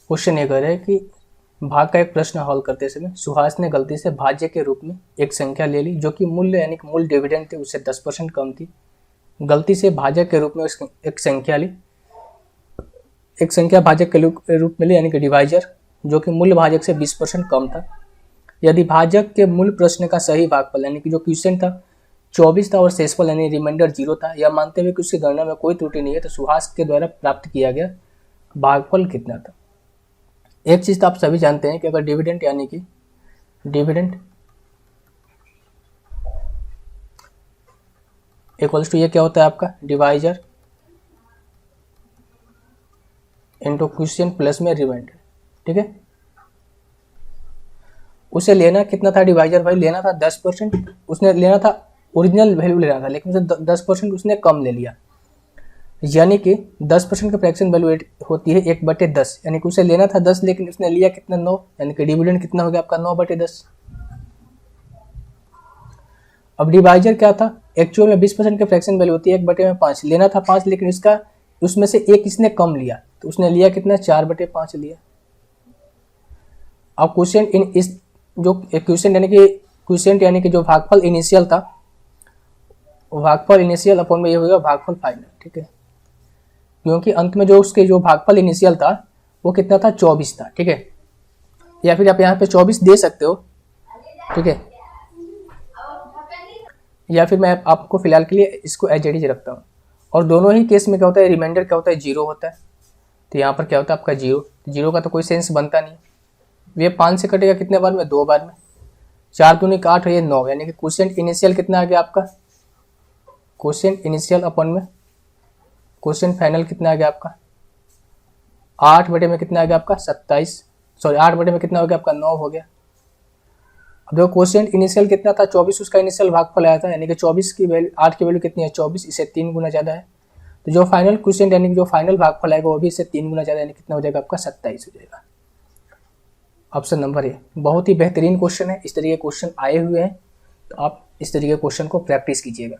Question ये कह रहा है कि भाग का एक प्रश्न हल करते समय सुहास ने गलती से भाज्य के रूप में एक संख्या ले ली जो कि मूल्य यानी कि मूल डिविडेंड थे उससे 10% कम थी। गलती से भाजक के रूप में एक संख्या ली, एक संख्या भाजक के रूप में ली यानी कि डिवाइजर, जो कि मूल्य भाजक से 20% कम था। यदि भाजक के मूल प्रश्न का सही भागफल यानी कि जो क्वेश्चन था 24 था और शेषफल यानी रिमाइंडर 0 था, यह मानते हुए कि उसकी गणना में कोई त्रुटि नहीं है, तो सुहास के द्वारा प्राप्त किया गया भागफल कितना था। एक चीज तो आप सभी जानते हैं कि अगर डिविडेंड यानी कि डिविडेंड इक्वल्स टू ये क्या होता है आपका डिवाइजर इंटू क्वेश्चन प्लस में रिमाइंडर, ठीक है। उसे लेना कितना था डिवाइजर भाई, लेना था 10%, उसने लेना था ओरिजिनल वैल्यू लेना था लेकिन उसे 10% उसने कम ले लिया, यानी कि 10% का फ्रैक्शन वैल्यू होती है 1/10, यानी कि उसे लेना था 10 लेकिन उसने लिया कितना 9, यानी कि डिविडेंड कितना हो गया आपका 9/10। अब डिवाइजर क्या था, एक्चुअल में 20% की फ्रैक्शन वैल्यू होती है 1/5, लेना था 5 लेकिन इसका उसमें से एक इसने कम लिया तो उसने लिया कितना 4/5 लिया। अब क्वेश्चन इन इस जो क्वेश्चन यानी कि जो भागफल इनिशियल था, भागफल इनिशियल अपॉन में ये होगा भागफल फाइनल, ठीक है, क्योंकि अंत में जो उसके जो भागफल इनिशियल था वो कितना था 24 था, ठीक है, या फिर आप यहाँ पे 24 दे सकते हो, ठीक है, या फिर मैं आपको फिलहाल के लिए इसको एज इट इज रखता हूँ। और दोनों ही केस में क्या होता है, रिमाइंडर क्या होता है 0 होता है, तो यहाँ पर क्या होता है आपका 0 का तो कोई सेंस बनता नहीं। ये 5 से कटेगा कितने बार में, 2 बार में, 4 दूनी 8 है ये 9, यानी कि क्वोशिएंट इनिशियल कितना आ गया आपका, क्वोशिएंट इनिशियल अपन में क्वोशिएंट फाइनल कितना आ गया आपका 8 बटे में कितना आ गया आपका 27, सॉरी 8 बटे में कितना हो गया आपका 9 हो गया। अब देखो क्वोशिएंट इनिशियल कितना था 24, उसका इनिशियल भागफल आया था, यानी कि 24 की वैल्यू 8 की वैल्यू कितनी है 24, इसे 3 गुना ज़्यादा है, तो जो फाइनल क्वोशिएंट यानी कि जो फाइनल भागफल आएगा वो भी इससे 3 गुना ज़्यादा, यानी कितना हो जाएगा आपका 27 हो जाएगा। ऑप्शन नंबर ए बहुत ही बेहतरीन क्वेश्चन है, इस तरीके के क्वेश्चन आए हुए हैं तो आप इस तरीके के क्वेश्चन को प्रैक्टिस कीजिएगा।